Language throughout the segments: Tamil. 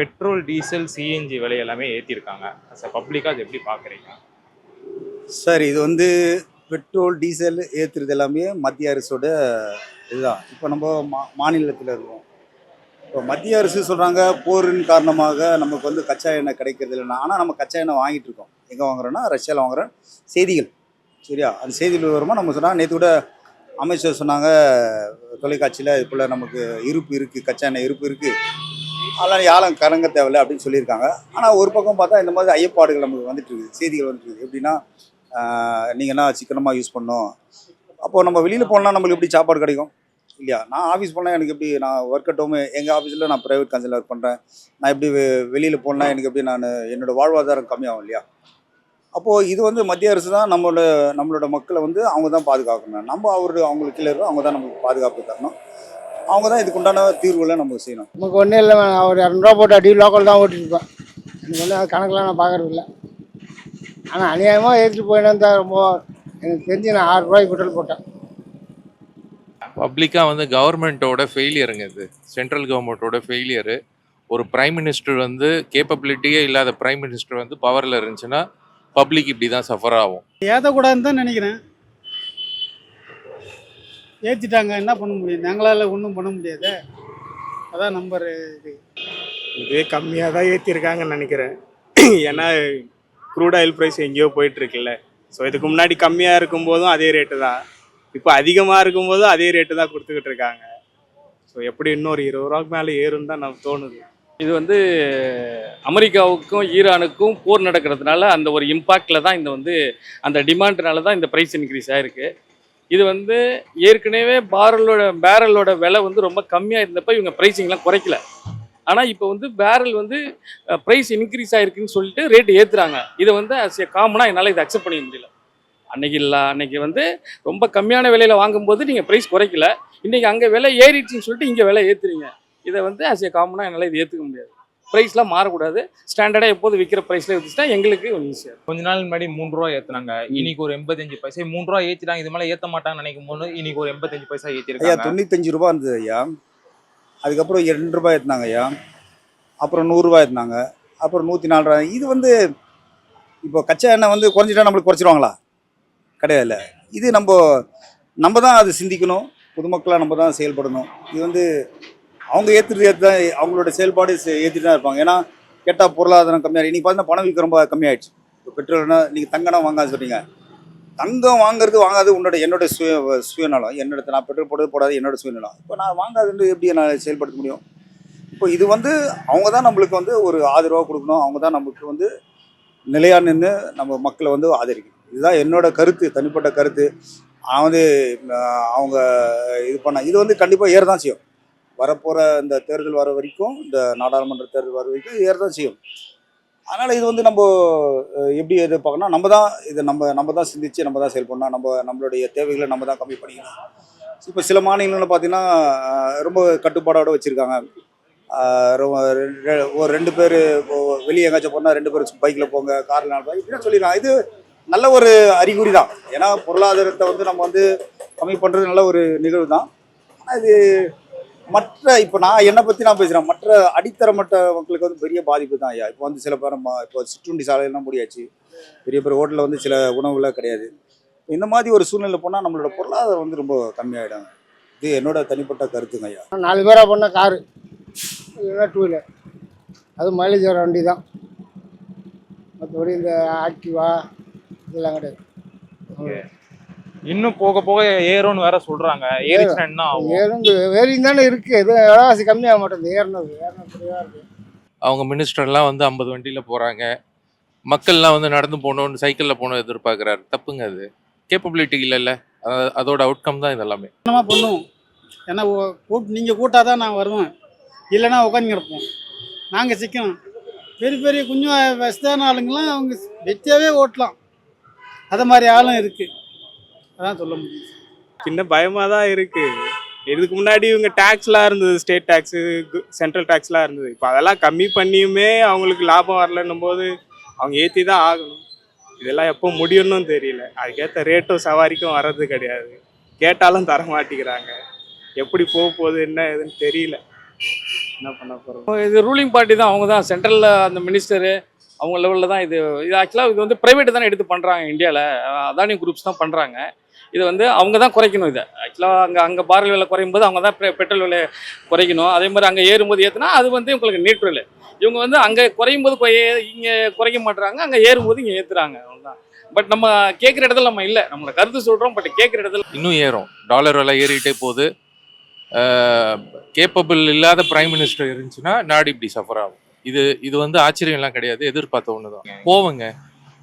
பெட்ரோல், டீசல், சிஎன்ஜி விலை எல்லாமே ஏத்திருக்காங்க. அஸ் அ பப்ளிக்கா அது எப்படி பார்க்குறீங்க? சார் இது வந்து பெட்ரோல் டீசல் ஏற்றுறது எல்லாமே மத்திய அரசோட இதுதான். இப்போ நம்ம மாநிலத்தில் இருக்கோம். இப்போ மத்திய அரசு சொல்கிறாங்க போரின் காரணமாக நமக்கு வந்து கச்சா எண்ணெய் கிடைக்கிறது இல்லைன்னா, ஆனால் நம்ம கச்சா எண்ணெய் வாங்கிட்டு இருக்கோம். எங்கே வாங்குறோன்னா ரஷ்யாவில் வாங்குறோம். செய்திகள் சரியா, அந்த செய்திகள் வருமா நம்ம சொன்னால் நேற்று கூட அமைச்சர் சொன்னாங்க தொலைக்காட்சியில் இதுக்குள்ள நமக்கு இருப்பு இருக்குது, கச்சா எண்ணெய் இருப்பு இருக்குது, அதெல்லாம் யாரும் கலங்க தேவையில்லை அப்படின்னு சொல்லியிருக்காங்க. ஆனால் ஒரு பக்கம் பார்த்தா இந்த மாதிரி ஐயப்பாடுகள் நமக்கு வந்துட்டு இருக்குது, செய்திகள் வந்துட்டு இருக்குது. எப்படின்னா நீங்கன்னா சிக்கனமாக யூஸ் பண்ணணும். அப்போது நம்ம வெளியில் போனால் நம்மளுக்கு எப்படி சாப்பாடு கிடைக்கும் இல்லையா? நான் ஆஃபீஸ் போனால் எனக்கு எப்படி, நான் ஒர்க் அட் ஹோம் எங்கள் ஆஃபீஸில் நான் ப்ரைவேட் கம்பெனியில் ஒர்க் பண்ணுறேன். நான் எப்படி வெளியில் போனால் எனக்கு எப்படி என்னோடய வாழ்வாதாரம் கம்மியாகும் இல்லையா? அப்போது இது வந்து மத்திய அரசு தான் நம்மளோட மக்களை வந்து அவங்க தான் பாதுகாக்கணும். நம்ம அவங்களுக்கு கீழே இருக்கோம், அவங்க தான் நமக்கு பாதுகாப்பு தரணும். அவங்க தான் இதுக்குண்டான தீர்வுகளை நமக்கு செய்யணும். நமக்கு ஒன்றும் இல்லை, ஒரு 200 போட்டு அடி லோக்கல் தான் ஓட்டிருப்பேன். எனக்கு வந்து அது கணக்கெலாம் நான் பார்க்கறது இல்லை. ஆனால் அநியாயமாக ஏற்றிட்டு போயின்னு தான் ரொம்ப எனக்கு தெரிஞ்சு நான் 6 ரூபாய்க்கு பெட்ரோல் போட்டேன். பப்ளிக்காக வந்து கவர்மெண்ட்டோட ஃபெயிலியருங்க இது. சென்ட்ரல் கவர்மெண்ட்டோட ஃபெயிலியரு. ஒரு பிரைம் மினிஸ்டர் வந்து கேப்பபிலிட்டியே இல்லாத பிரைம் மினிஸ்டர் வந்து பவரில் இருந்துச்சுன்னா பப்ளிக் இப்படி தான் சஃபர் ஆகும். ஏற்றக்கூடாதுன்னு தான் நினைக்கிறேன். ஏற்றிட்டாங்க, என்ன பண்ண முடியும்? எங்களால் ஒன்றும் பண்ண முடியாது. அதான் நம்பர் இதுவே கம்மியாக தான் ஏற்றிருக்காங்கன்னு நினைக்கிறேன். ஏன்னா க்ரூட் ஆயில் ப்ரைஸ் எங்கேயோ போயிட்டுருக்குல்ல. ஸோ இதுக்கு முன்னாடி கம்மியாக இருக்கும்போதும் அதே ரேட்டு தான், இப்போ அதிகமாக இருக்கும்போதும் அதே ரேட்டு தான் கொடுத்துக்கிட்டு இருக்காங்க. ஸோ எப்படி இன்னொரு 20 ரூபாய்க்கு மேலே ஏறுன்னு தான் நமக்கு தோணுது. இது வந்து அமெரிக்காவுக்கும் ஈரானுக்கும் போர் நடக்கிறதுனால அந்த ஒரு இம்பாக்டில் தான் இந்த வந்து அந்த டிமாண்ட்னால தான் இந்த ப்ரைஸ் இன்க்ரீஸ் ஆகிருக்கு. இது வந்து ஏற்கனவே பேரலோட விலை வந்து ரொம்ப கம்மியாக இருந்தப்போ இவங்க ப்ரைஸிங்லாம் குறைக்கல. ஆனால் இப்போ வந்து பேரல் வந்து ப்ரைஸ் இன்க்ரீஸ் ஆகிருக்குன்னு சொல்லிட்டு ரேட்டு ஏற்றுறாங்க. இதை வந்து அஸ் எ காமனாக என்னால் இதை அக்செப்ட் பண்ணிக்க முடியல. அன்னைக்கு வந்து ரொம்ப கம்மியான விலையில் வாங்கும்போது நீங்கள் ப்ரைஸ் குறைக்கல, இன்றைக்கி அங்கே விலை ஏறிடுச்சின்னு சொல்லிட்டு இங்கே விலை ஏற்றுறீங்க. இதை வந்து அஸ் எ காமனாக என்னால் இது ஏற்றுக்க முடியாது. ப்ரைஸ்லாம் மாறக்கூடாது. ஸ்டாண்டர்டாக எப்போது விற்கிற ப்ரைஸில் விற்றுச்சுன்னா எங்களுக்கு கொஞ்சம் ஈஸியாக. கொஞ்ச நாள் முன்னாடி 3 ரூபா ஏற்றுனாங்க, இன்னைக்கு ஒரு 85 பைசா. 3 ரூபா ஏற்றிட்டாங்க, இது மேலே ஏற்ற மாட்டாங்கன்னு நினைக்கும் போது இன்னைக்கு ஒரு 85 பைசா ஐயா ஏற்றிருக்காங்க. 95 ரூபா இருந்தது ஐயா. அதுக்கப்புறம் 2 ரூபாய் ஏற்றினாங்க ஐயா. அப்புறம் 100 ரூபாய் ஏற்றினாங்க. அப்புறம் 104 ரூபாய். இது வந்து இப்போ கச்சா எண்ணெய் வந்து குறைஞ்சிட்டா நம்மளுக்கு குறைச்சிருவாங்களா? கிடையாது. இது நம்ம தான் அது சிந்திக்கணும். பொதுமக்களாக நம்ம தான் செயல்படணும். இது வந்து அவங்க ஏற்று தான் அவங்களோட செயல்பாடு ஏற்றிட்டு தான் இருப்பாங்க. ஏன்னா கேட்டால் பொருளாதாரம் கம்மியாக இன்றைக்கி பார்த்தீங்கன்னா பணம் விற்க ரொம்ப கம்மியாயிடுச்சு. இப்போ பெட்ரோல்னா நீங்கள் தங்கம்னா வாங்காது சொல்கிறீங்க. தங்கம் வாங்காது என்னோட சுயநலம். நான் பெட்ரோல் போடாது என்னோட சுயநலம். இப்போ நான் வாங்காதுன்னு எப்படி நான் செயல்படுத்த முடியும்? இப்போ இது வந்து அவங்க தான் நம்மளுக்கு வந்து ஒரு ஆதரவாக கொடுக்கணும். அவங்க தான் நமக்கு வந்து நிலையாக நின்று நம்ம மக்களை வந்து ஆதரிக்கணும். இதுதான் என்னோட கருத்து, தனிப்பட்ட கருத்து. நான் வந்து அவங்க இது வந்து கண்டிப்பாக ஏற தான் செய்யும். வரப்போகிற இந்த தேர்தல் வர வரைக்கும், இந்த நாடாளுமன்ற தேர்தல் வர வரைக்கும் ஏற தான் செய்யும். அதனால் இது வந்து நம்ம எப்படி எதிர்பார்க்கணும், நம்ம தான் சிந்திச்சு நம்ம தான் செயல்படணும். நம்மளுடைய தேவைகளை நம்ம தான் கம்மி பண்ணிக்கணும். இப்போ சில மாநிலங்களில் பார்த்தீங்கன்னா ரொம்ப கட்டுப்பாடோடு வச்சுருக்காங்க. ஒரு 2 பேர் வெளியே எங்கேயாச்சும் போனால் 2 பேர் பைக்கில் போங்க, காரில் 4 பேர் இப்படின்னு சொல்லியிருக்காங்க. இது நல்ல ஒரு அறிகுறி தான். ஏன்னா பொருளாதாரத்தை வந்து நம்ம வந்து கம்மி பண்ணுறது நல்ல ஒரு நிகழ்வு தான். ஆனால் இது இப்போ என்னை பற்றி நான் பேசுகிறேன், மற்ற அடித்தரமட்ட மக்களுக்கு வந்து பெரிய பாதிப்பு தான் ஐயா. இப்போ வந்து சில பேர் இப்போ சிற்றுண்டி சாலையெல்லாம் முடியாச்சு, பெரிய ஹோட்டலில் வந்து சில உணவுலாம் கிடையாது. இந்த மாதிரி ஒரு சூழ்நிலை போனால் நம்மளோட பொருளாதாரம் வந்து ரொம்ப கம்மியாகிடும். இது என்னோட தனிப்பட்ட கருத்துங்க ஐயா. 4 பேராக போனால் காரு, இல்லைன்னா 2 வீலர், அது மைலேஜ் வர வண்டி தான். மற்றபடி இந்த ஆக்டிவா இதெல்லாம் கிடையாது. இன்னும் போக போக ஏறும்னு வேற சொல்றாங்க. ஏறிச்சுன்னா என்ன ஆகும்? ஏறியும் தானே இருக்குது. எதுவும் விலைவாசி கம்மியாக மாட்டேங்குது. ஏறினது இருக்குது. அவங்க மினிஸ்டர்லாம் வந்து 50 வண்டியில் போகிறாங்க, மக்கள்லாம் வந்து நடந்து போகணுன்னு சைக்கிளில் போகணும் எதிர்பார்க்குறாரு. தப்புங்க அது. கேப்பபிலிட்டி இல்லைல்ல, அதோட அவுட்கம் தான் இதெல்லாமே. என்னமா பண்ணுவோம்? ஏன்னா நீங்கள் கூட்டாதான் நான் வருவேன், இல்லைன்னா உட்காந்து கிடப்போம். நாங்கள் சிக்கணும். பெரிய கொஞ்சம் வசதியான ஆளுங்களாம் அவங்க வெற்றியாகவே ஓட்டலாம். அதை மாதிரி ஆளும் இருக்குது. அதான் சொல்ல முடியும். சின்ன பயமாக தான் இருக்குது. இதுக்கு முன்னாடி இவங்க டேக்ஸ்லாம் இருந்தது, ஸ்டேட் டேக்ஸு, சென்ட்ரல் டேக்ஸ்லாம் இருந்தது. இப்போ அதெல்லாம் கம்மி பண்ணியுமே அவங்களுக்கு லாபம் வரலன்னும் போது அவங்க ஏற்றி தான் ஆகணும். இதெல்லாம் எப்போ முடியும்னு தெரியல. அதுக்கேற்ற ரேட்டும் சவாரிக்கும் வர்றது கிடையாது. கேட்டாலும் தர மாட்டேங்கிறாங்க. எப்படி போகுது என்ன ஏதுன்னு தெரியல. என்ன பண்ண போகிறோம். இது ரூலிங் பார்ட்டி தான், அவங்க தான் சென்ட்ரலில் அந்த மினிஸ்டரு அவங்க லெவலில் தான் இது ஆக்சுவலாக இது வந்து ப்ரைவேட்டு தானே எடுத்து பண்ணுறாங்க இந்தியாவில். அதானி குரூப்ஸ் தான் பண்ணுறாங்க. இது வந்து அவங்க தான் குறைக்கணும். இதை ஆக்சுவலாக அங்கே பாரல் விலை குறையும் போது அவங்க தான் பெட்ரோல் விலை குறைக்கணும். அதே மாதிரி அங்கே ஏறும்போது ஏற்றுனா அது வந்து உங்களுக்கு நியூட்ரல். இவங்க வந்து அங்கே குறையும் போது இங்கே குறைக்க மாட்டுறாங்க, அங்கே ஏறும்போது இங்கே ஏற்றுறாங்க. அவ்வளோதான். பட் நம்ம கேட்குற இடத்துல நம்ம இல்லை, நம்மளை கருத்து சொல்கிறோம். பட் கேட்குற இடத்துல இன்னும் ஏறும். டாலர் விலை ஏறிட்டே போகுது. கேப்பபிள் இல்லாத பிரைம் மினிஸ்டர் இருந்துச்சுன்னா நாடு இப்படி சஃபர் ஆகும். இது வந்து ஆச்சரியம்லாம் கிடையாது, எதிர்பார்த்த ஒன்று தான். போவங்க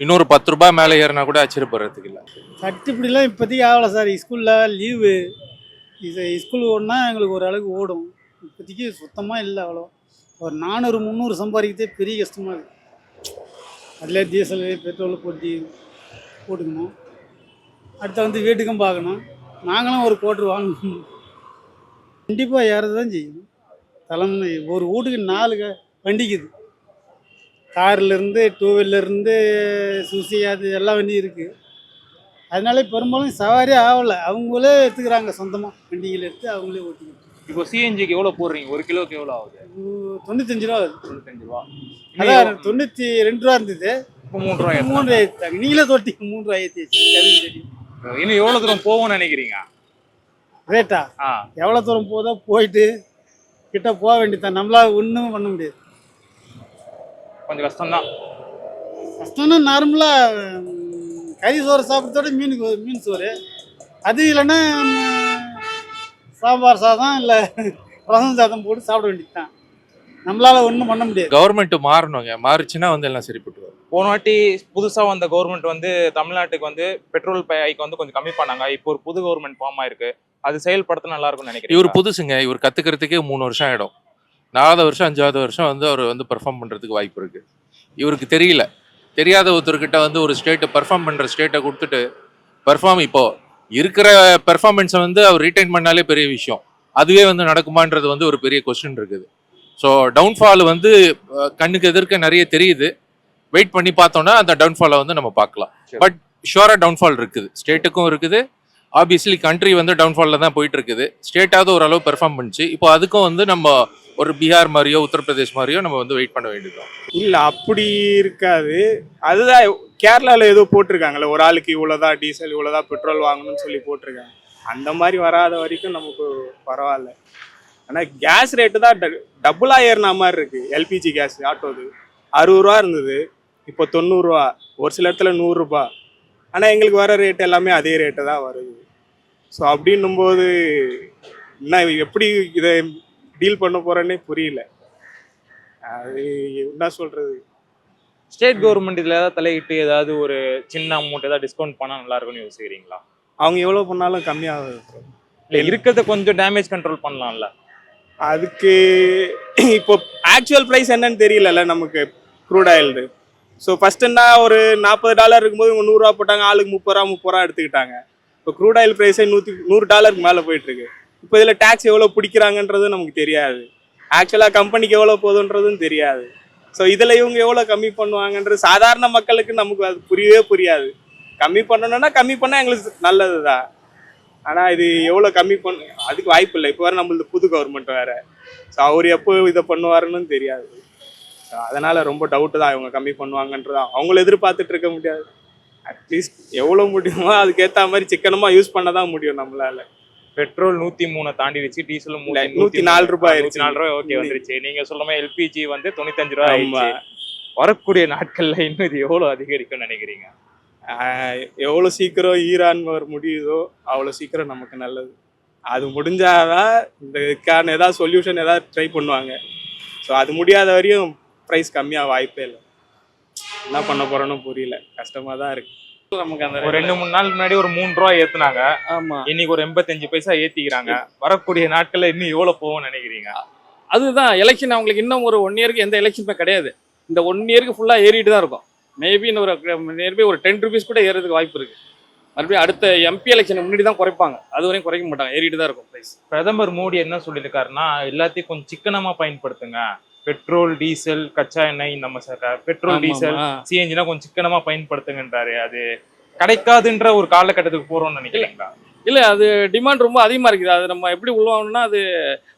இன்னொரு 10 ரூபாய் மேலே ஏறினா கூட ஆச்சரியப்படுறதுக்கு இல்லை. கட்டுப்படிலாம் இப்போதைக்கு ஆகலை சார். ஸ்கூலில் லீவு, இது ஸ்கூல் ஓடினா எங்களுக்கு ஒரு அளவுக்கு ஓடும். இப்போதைக்கு சுத்தமாக இல்லை. அவ்வளோ ஒரு 400-300 சம்பாதிக்கிறதே பெரிய கஷ்டமாக இருக்குது. அதில் டீசல் பெட்ரோல் போட்டுக்கணும். அடுத்த வந்து வீட்டுக்கும் பார்க்கணும். நாங்களும் ஒரு கோட்ரு வாங்கணும். கண்டிப்பாக ஏறது தான் செய்யணும். தலைமை ஒரு வீட்டுக்கு 4 வண்டிக்குது. கார்லேருந்து 2 வீலர்லேருந்து சுசி அது எல்லா வண்டியும் இருக்குது. அதனால பெரும்பாலும் சவாரியே ஆகலை. அவங்களே எடுத்துக்கிறாங்க, சொந்தமாக வண்டிகள் எடுத்து அவங்களே ஓட்டிக்கிட்டு. இப்போ சிஎன்ஜிக்கு எவ்வளோ போடுறீங்க? 1 கிலோக்கு எவ்வளோ ஆகுது? 95 ரூபா ஆகுது. 95 ரூபா. அதான் 92 ரூபா இருந்தது, இப்போ 3 ரூபாய். 3 ரூபாய் ஏற்றிட்டாங்க. நீங்களே தொட்டிங்க 3 ரூபாய் ஏற்றிச்சு. தெரியும். இன்னும் எவ்வளோ தூரம் போகும்னு நினைக்கிறீங்க? ரேட்டா எவ்வளோ தூரம் போதோ போயிட்டு கிட்ட போக வேண்டியதான். நம்மளால ஒன்றும் பண்ண முடியாது. கொஞ்சம் கஷ்டம்தான். கஷ்டம்னா நார்மலாக கறி சோறு சாப்பிட்றதோட மீன் சோறு, அது இல்லைன்னா சாம்பார் சாதம் இல்லை ரசம் சாதம் போட்டு சாப்பிட வேண்டியது தான். நம்மளால ஒன்றும் பண்ண முடியாது. கவர்மெண்ட் மாறணுங்க, மாறிச்சுன்னா வந்து எல்லாம் சரிப்பட்டு வரும். போன வாட்டி புதுசாக வந்த கவர்மெண்ட் வந்து தமிழ்நாட்டுக்கு வந்து பெட்ரோல் ஹைக் வந்து கொஞ்சம் கம்மி பண்ணாங்க. இப்போ ஒரு புது கவர்மெண்ட் ஃபார்ம் ஆயிருக்கு. அது செயல்படுத்த நல்லா இருக்கும்னு நினைக்கிறேன். இவர் புதுசுங்க, இவர் கத்துக்கிறதுக்கே 3 வருஷம் ஆயிடும். 4வது வருஷம் 5வது வருஷம் வந்து அவர் வந்து பெர்ஃபார்ம் பண்றதுக்கு வாய்ப்பு இருக்கு. இவருக்கு தெரியல, தெரியாத ஒருத்தர்கிட்ட வந்து ஒரு ஸ்டேட்டை பெர்ஃபார்ம் பண்ற ஸ்டேட்டை கொடுத்துட்டு இப்போ இருக்கிற பெர்ஃபார்மன்ஸை வந்து அவர் ரீட்டைன் பண்ணாலே பெரிய விஷயம். அதுவே வந்து நடக்குமான்றது வந்து ஒரு பெரிய கொஸ்டின் இருக்குது. ஸோ டவுன்ஃபால் வந்து கண்ணுக்கு எதிர்க்க நிறைய தெரியுது. வெயிட் பண்ணி பார்த்தோம்னா அந்த டவுன்ஃபாலை வந்து நம்ம பார்க்கலாம். பட் ஷுவராக டவுன்ஃபால் இருக்குது, ஸ்டேட்டுக்கும் இருக்குது. ஆப்வியஸ்லி கண்ட்ரி வந்து டவுன்ஃபாலில் தான் போயிட்டு இருக்குது. ஸ்டேட்டாவது ஓரளவு பெர்ஃபார்ம் பண்ணிச்சு. இப்போ அதுக்கும் வந்து நம்ம ஒரு பீகார் மாதிரியோ உத்தரப்பிரதேஷ் மாதிரியோ நம்ம வந்து வெயிட் பண்ண வேண்டியதுதான். இல்லை அப்படி இருக்காது. அதுதான் கேரளாவில் ஏதோ போட்டிருக்காங்கல்ல, ஒரு ஆளுக்கு இவ்வளோதான் டீசல் இவ்வளோதான் பெட்ரோல் வாங்கணும்னு சொல்லி போட்டிருக்காங்க. அந்த மாதிரி வராத வரைக்கும் நமக்கு பரவாயில்ல. ஆனால் கேஸ் ரேட்டு தான் டபுளாக ஏறின மாதிரி இருக்குது. எல்பிஜி கேஸ் ஆட்டோது 60 ரூபா இருந்தது, இப்போ 90 ரூபா, ஒரு சில இடத்துல 100 ரூபா. ஆனால் எங்களுக்கு வர ரேட் எல்லாமே அதே ரேட்டு தான் வருது. ஸோ அப்படின்னும்போது என்ன எப்படி இதை டீல் பண்ண போகிறேன்னே புரியல. அது என்ன சொல்கிறது. ஸ்டேட் கவர்மெண்ட் இதில் ஏதாவது தலையிட்டு ஏதாவது ஒரு சின்ன அமௌண்ட் ஏதாவது டிஸ்கவுண்ட் பண்ணால் நல்லா இருக்கும்னு யோசிக்கிறீங்களா? அவங்க எவ்வளோ பண்ணாலும் கம்மியாகுது. இல்லை இருக்கிறத கொஞ்சம் டேமேஜ் கண்ட்ரோல் பண்ணலாம்ல. அதுக்கு இப்போ ஆக்சுவல் ப்ரைஸ் என்னன்னு தெரியலல்ல நமக்கு க்ரூட் ஆயில்டு. ஸோ ஃபஸ்ட்டுன்னா ஒரு $40 இருக்கும்போது இவங்க 100 ரூபா போட்டாங்க, ஆளுக்கு 30 ரூபா எடுத்துக்கிட்டாங்க. இப்போ க்ரூட் ஆயில் ப்ரைஸே $100 மேலே போயிட்டுருக்கு. இப்போ இதில் டேக்ஸ் எவ்வளோ பிடிக்கிறாங்கன்றதும் நமக்கு தெரியாது. ஆக்சுவலாக கம்பெனிக்கு எவ்வளோ போகுதுன்றதும் தெரியாது. ஸோ இதில் இவங்க எவ்வளோ கம்மி பண்ணுவாங்கன்றது சாதாரண மக்களுக்கு நமக்கு அது புரியவே புரியாது. கம்மி பண்ணணும்னா கம்மி பண்ணால் எங்களுக்கு நல்லது தான். ஆனால் இது எவ்வளோ கம்மி அதுக்கு வாய்ப்பு இல்லை. இப்போ வேறு நம்மளது புது கவர்மெண்ட் வேறு. ஸோ அவர் எப்போ இதை பண்ணுவாருன்னு தெரியாது. ஸோ அதனால் ரொம்ப டவுட்டு தான் இவங்க கம்மி பண்ணுவாங்கன்றது. அவங்கள எதிர்பார்த்துட்டு இருக்க முடியாது. அட்லீஸ்ட் எவ்வளோ முடியுமோ அதுக்கேற்ற மாதிரி சிக்கனமாக யூஸ் பண்ண தான் முடியும் நம்மளால. பெட்ரோல் 103 தாண்டிடுச்சு, டீசலும் 104 ரூபாய். 104 ரூபாய் ஓகே வந்துருச்சு. நீங்க சொல்ற மாதிரி எல்பிஜி வந்து 95 ரூபாய் ஆயிடுச்சு. வரக்கூடிய நாட்கள்ல இன்னும் இது எவ்வளவு அதிகரிக்கும் நினைக்கிறீங்க? எவ்வளோ சீக்கிரம் ஈரான் முடியுதோ அவ்வளோ சீக்கிரம் நமக்கு நல்லது. அது முடிஞ்சாதான் இதுக்கான ஏதாவது சொல்யூஷன் ஏதாவது ட்ரை பண்ணுவாங்க. ஸோ அது முடியாத வரையும் ப்ரைஸ் கம்மியாக வாய்ப்பே இல்லை. என்ன பண்ண போறோன்னு புரியல, கஷ்டமாக தான் இருக்கு நமக்கு. அந்த ஒரு 2-3 நாள் முன்னாடி ஒரு 3 ரூபாய் ஏத்துனாங்க. ஆமா, இன்னைக்கு ஒரு 85 பைசா ஏத்திக்கிறாங்க. வரக்கூடிய நாட்கள்ல இன்னும் எவ்வளவு போகும்னு நினைக்கிறீங்க? அதுதான் எலெக்ஷன். அவங்களுக்கு இன்னும் ஒரு 1 இயருக்கு எந்த எலெக்ஷனுமே கிடையாது. இந்த 1 இயருக்கு ஃபுல்லாக ஏறிட்டு தான் இருக்கும். மேபி இன்னும் நியர்பை ஒரு 10 rupees கூட ஏறதுக்கு வாய்ப்பு இருக்கு. மறுபடியும் அடுத்த எம்பி எலெக்ஷன் முன்னாடி தான் குறைப்பாங்க. அது வரையும் குறைக்க மாட்டாங்க, ஏறிட்டு தான் இருக்கும் ப்ரைஸ். பிரதமர் மோடி என்ன சொல்லியிருக்காருன்னா, எல்லாத்தையும் கொஞ்சம் சிக்கனமா பயன்படுத்துங்க. பெட்ரோல், டீசல், கச்சா எண்ணெய், நம்ம பெட்ரோல், டீசல், சிஎன்ஜினா கொஞ்சம் சிக்கனமா பயன்படுத்துங்கன்றாரு. அது கிடைக்காதுன்ற ஒரு காலகட்டத்துக்கு போறோம்னு நினைக்கிறீங்களா? இல்லை அது டிமாண்ட் ரொம்ப அதிகமாக இருக்குது. அது நம்ம எப்படி உள்வாங்கணும்னா அது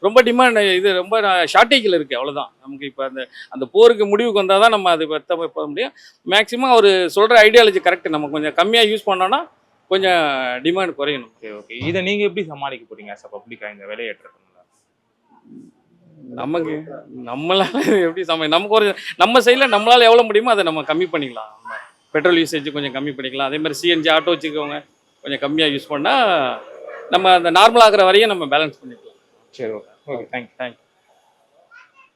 ரொம்ப டிமாண்ட், இது ரொம்ப ஷார்ட்டேஜில் இருக்குது, அவ்வளோதான். நமக்கு இப்போ அந்த அந்த போருக்கு முடிவுக்கு வந்தால் தான் நம்ம அது போக முடியும். மேக்ஸிமம் அவர் சொல்கிற ஐடியாலஜி கரெக்ட். நம்ம கொஞ்சம் கம்மியாக யூஸ் பண்ணோன்னா கொஞ்சம் டிமாண்ட் குறையணும். Okay okay. இதை நீங்க எப்படி சமாளிக்க போறீங்க ஆஸ் அ பப்ளிக்கா இந்த விலையேற்றத்தினால? நமக்கு நம்மளால எப்படி நமக்கு ஒரு நம்ம சைடில் நம்மளால் எவ்வளோ முடியுமோ அதை நம்ம கம்மி பண்ணிக்கலாம். பெட்ரோல் யூசேஜ் கொஞ்சம் கம்மி பண்ணிக்கலாம். அதே மாதிரி சிஎன்ஜி ஆட்டோ வச்சுக்கோங்க, கொஞ்சம் கம்மியாக யூஸ் பண்ணால் நம்ம அந்த நார்மல் ஆகிற வரையும் நம்ம பேலன்ஸ் பண்ணிக்கலாம். சரி ஓகே ஓகே. தேங்க்யூ.